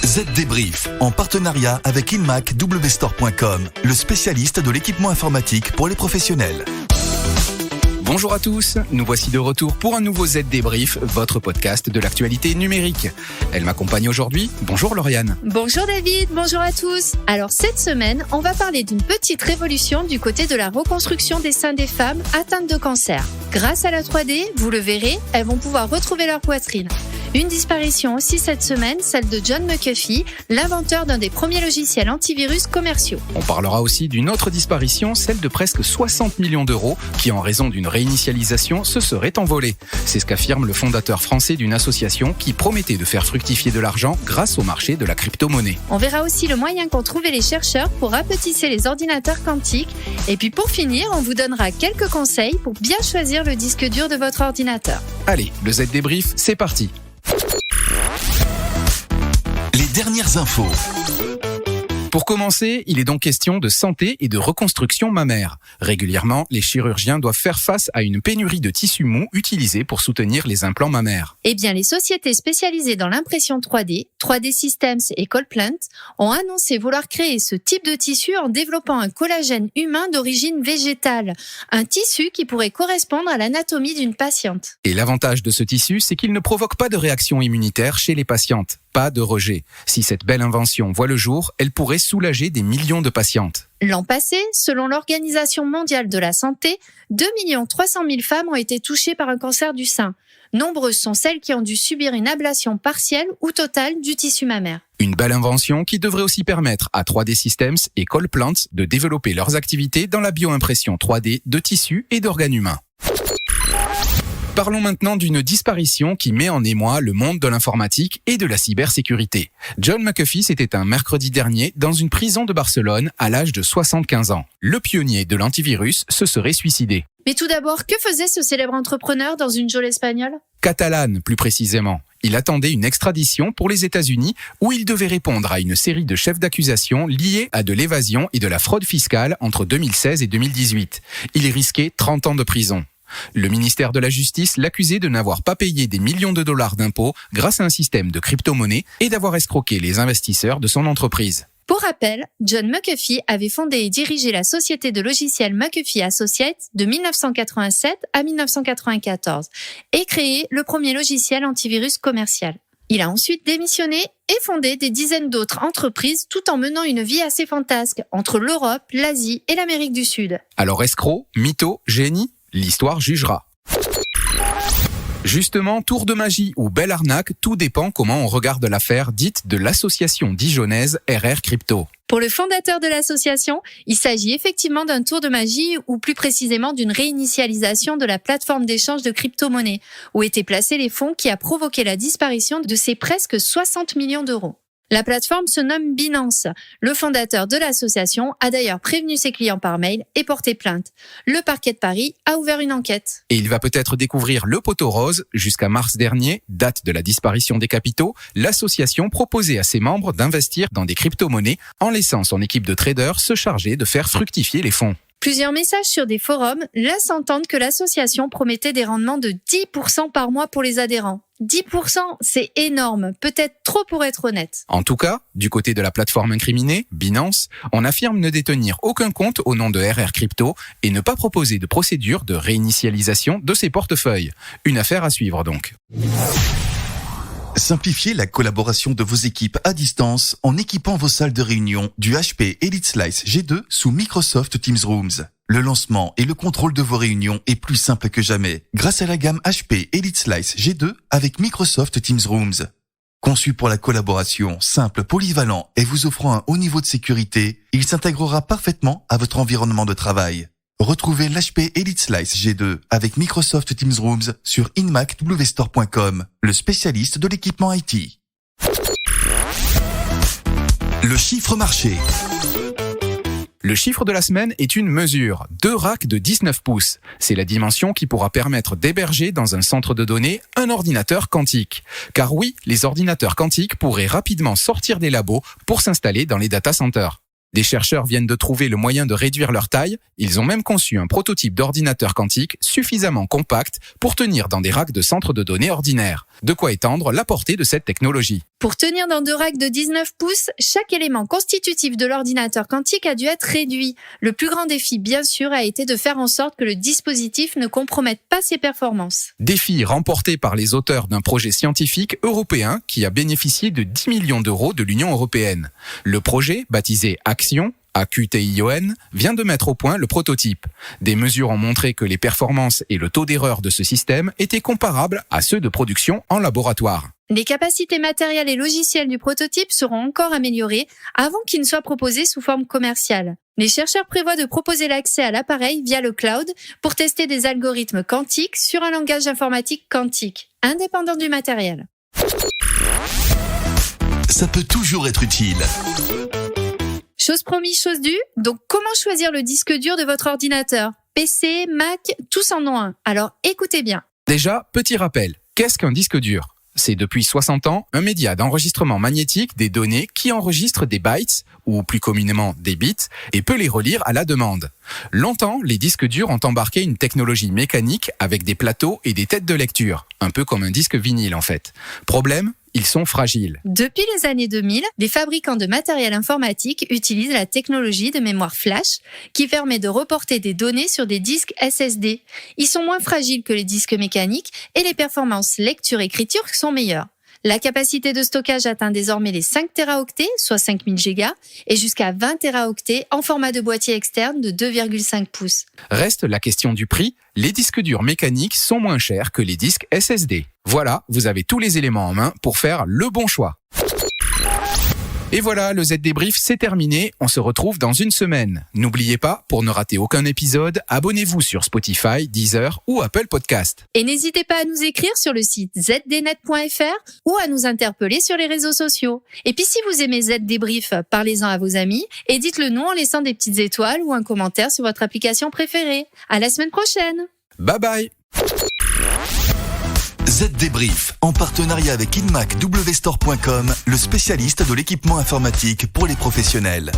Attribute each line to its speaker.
Speaker 1: Z-Débrief, en partenariat avec InmacWstore.com, le spécialiste de l'équipement informatique pour les professionnels.
Speaker 2: Bonjour à tous, nous voici de retour pour un nouveau Z-Débrief, votre podcast de l'actualité numérique. Elle m'accompagne aujourd'hui. Bonjour Lauriane.
Speaker 3: Bonjour David, bonjour à tous. Alors cette semaine, on va parler d'une petite révolution du côté de la reconstruction des seins des femmes atteintes de cancer. Grâce à la 3D, vous le verrez, elles vont pouvoir retrouver leur poitrine. Une disparition aussi cette semaine, celle de John McAfee, l'inventeur d'un des premiers logiciels antivirus commerciaux.
Speaker 2: On parlera aussi d'une autre disparition, celle de presque 60 millions d'euros qui, en raison d'une réinitialisation, se seraient envolés. C'est ce qu'affirme le fondateur français d'une association qui promettait de faire fructifier de l'argent grâce au marché de la crypto-monnaie.
Speaker 3: On verra aussi le moyen qu'ont trouvé les chercheurs pour rapetisser les ordinateurs quantiques. Et puis pour finir, on vous donnera quelques conseils pour bien choisir le disque dur de votre ordinateur.
Speaker 2: Allez, le Z-Débrief, c'est parti.
Speaker 1: Les dernières infos.
Speaker 2: Pour commencer, il est donc question de santé et de reconstruction mammaire. Régulièrement, les chirurgiens doivent faire face à une pénurie de tissus mous utilisés pour soutenir les implants mammaires.
Speaker 3: Eh bien, les sociétés spécialisées dans l'impression 3D, 3D Systems et CollPlant, ont annoncé vouloir créer ce type de tissu en développant un collagène humain d'origine végétale, un tissu qui pourrait correspondre à l'anatomie d'une patiente.
Speaker 2: Et l'avantage de ce tissu, c'est qu'il ne provoque pas de réaction immunitaire chez les patientes, pas de rejet. Si cette belle invention voit le jour, elle pourrait soulager des millions de patientes.
Speaker 3: L'an passé, selon l'Organisation mondiale de la santé, 2 300 000 femmes ont été touchées par un cancer du sein. Nombreuses sont celles qui ont dû subir une ablation partielle ou totale du tissu mammaire.
Speaker 2: Une belle invention qui devrait aussi permettre à 3D Systems et CollPlant de développer leurs activités dans la bioimpression 3D de tissus et d'organes humains. Parlons maintenant d'une disparition qui met en émoi le monde de l'informatique et de la cybersécurité. John McAfee s'était un mercredi dernier dans une prison de Barcelone à l'âge de 75 ans. Le pionnier de l'antivirus se serait suicidé.
Speaker 3: Mais tout d'abord, que faisait ce célèbre entrepreneur dans une geôle espagnole ?
Speaker 2: Catalane, plus précisément. Il attendait une extradition pour les États-Unis où il devait répondre à une série de chefs d'accusation liés à de l'évasion et de la fraude fiscale entre 2016 et 2018. Il y risquait 30 ans de prison. Le ministère de la Justice l'accusait de n'avoir pas payé des millions de dollars d'impôts grâce à un système de crypto-monnaie et d'avoir escroqué les investisseurs de son entreprise.
Speaker 3: Pour rappel, John McAfee avait fondé et dirigé la société de logiciels McAfee Associates de 1987 à 1994 et créé le premier logiciel antivirus commercial. Il a ensuite démissionné et fondé des dizaines d'autres entreprises tout en menant une vie assez fantasque entre l'Europe, l'Asie et l'Amérique du Sud.
Speaker 2: Alors escroc, mytho, génie ? L'histoire jugera. Justement, tour de magie ou belle arnaque, tout dépend comment on regarde l'affaire dite de l'association dijonnaise RR Crypto.
Speaker 3: Pour le fondateur de l'association, il s'agit effectivement d'un tour de magie ou plus précisément d'une réinitialisation de la plateforme d'échange de crypto-monnaies où étaient placés les fonds qui a provoqué la disparition de ces presque 60 millions d'euros. La plateforme se nomme Binance. Le fondateur de l'association a d'ailleurs prévenu ses clients par mail et porté plainte. Le parquet de Paris a ouvert une enquête.
Speaker 2: Et il va peut-être découvrir le poteau rose. Jusqu'à mars dernier, date de la disparition des capitaux, l'association proposait à ses membres d'investir dans des crypto-monnaies en laissant son équipe de traders se charger de faire fructifier les fonds.
Speaker 3: Plusieurs messages sur des forums laissent entendre que l'association promettait des rendements de 10% par mois pour les adhérents. 10%, c'est énorme, peut-être trop pour être honnête.
Speaker 2: En tout cas, du côté de la plateforme incriminée, Binance, on affirme ne détenir aucun compte au nom de RR Crypto et ne pas proposer de procédure de réinitialisation de ses portefeuilles. Une affaire à suivre donc.
Speaker 1: Simplifiez la collaboration de vos équipes à distance en équipant vos salles de réunion du HP EliteSlice G2 sous Microsoft Teams Rooms. Le lancement et le contrôle de vos réunions est plus simple que jamais grâce à la gamme HP EliteSlice G2 avec Microsoft Teams Rooms. Conçu pour la collaboration simple, polyvalent et vous offrant un haut niveau de sécurité, il s'intégrera parfaitement à votre environnement de travail. Retrouvez l'HP EliteSlice G2 avec Microsoft Teams Rooms sur InmacWstore.com, le spécialiste de l'équipement IT. Le chiffre marché.
Speaker 2: Le chiffre de la semaine est une mesure, 2 racks de 19 pouces. C'est la dimension qui pourra permettre d'héberger dans un centre de données un ordinateur quantique. Car oui, les ordinateurs quantiques pourraient rapidement sortir des labos pour s'installer dans les data centers. Des chercheurs viennent de trouver le moyen de réduire leur taille. Ils ont même conçu un prototype d'ordinateur quantique suffisamment compact pour tenir dans des racks de centres de données ordinaires. De quoi étendre la portée de cette technologie.
Speaker 3: Pour tenir dans 2 racks de 19 pouces, chaque élément constitutif de l'ordinateur quantique a dû être réduit. Le plus grand défi, bien sûr, a été de faire en sorte que le dispositif ne compromette pas ses performances.
Speaker 2: Défi remporté par les auteurs d'un projet scientifique européen qui a bénéficié de 10 millions d'euros de l'Union européenne. Le projet, baptisé Action, AQTION, vient de mettre au point le prototype. Des mesures ont montré que les performances et le taux d'erreur de ce système étaient comparables à ceux de production en laboratoire.
Speaker 3: Les capacités matérielles et logicielles du prototype seront encore améliorées avant qu'il ne soit proposé sous forme commerciale. Les chercheurs prévoient de proposer l'accès à l'appareil via le cloud pour tester des algorithmes quantiques sur un langage informatique quantique, indépendant du matériel.
Speaker 1: Ça peut toujours être utile.
Speaker 3: Chose promise, chose due. Donc, comment choisir le disque dur de votre ordinateur ? PC, Mac, tous en ont un. Alors, écoutez bien.
Speaker 2: Déjà, petit rappel, qu'est-ce qu'un disque dur ? C'est depuis 60 ans un média d'enregistrement magnétique des données qui enregistre des bytes, ou plus communément des bits, et peut les relire à la demande. Longtemps, les disques durs ont embarqué une technologie mécanique avec des plateaux et des têtes de lecture, un peu comme un disque vinyle en fait. Problème ? Ils sont fragiles.
Speaker 3: Depuis les années 2000, les fabricants de matériel informatique utilisent la technologie de mémoire flash qui permet de reporter des données sur des disques SSD. Ils sont moins fragiles que les disques mécaniques et les performances lecture-écriture sont meilleures. La capacité de stockage atteint désormais les 5 téraoctets, soit 5000 gigas, et jusqu'à 20 téraoctets en format de boîtier externe de 2,5 pouces.
Speaker 2: Reste la question du prix. Les disques durs mécaniques sont moins chers que les disques SSD. Voilà, vous avez tous les éléments en main pour faire le bon choix. Et voilà, le Z Débrief, c'est terminé. On se retrouve dans une semaine. N'oubliez pas, pour ne rater aucun épisode, abonnez-vous sur Spotify, Deezer ou Apple Podcast.
Speaker 3: Et n'hésitez pas à nous écrire sur le site zdnet.fr ou à nous interpeller sur les réseaux sociaux. Et puis si vous aimez Z Débrief, parlez-en à vos amis et dites-le nous en laissant des petites étoiles ou un commentaire sur votre application préférée. À la semaine prochaine.
Speaker 2: Bye bye.
Speaker 1: Z Débrief, en partenariat avec InMacWstore.com, le spécialiste de l'équipement informatique pour les professionnels.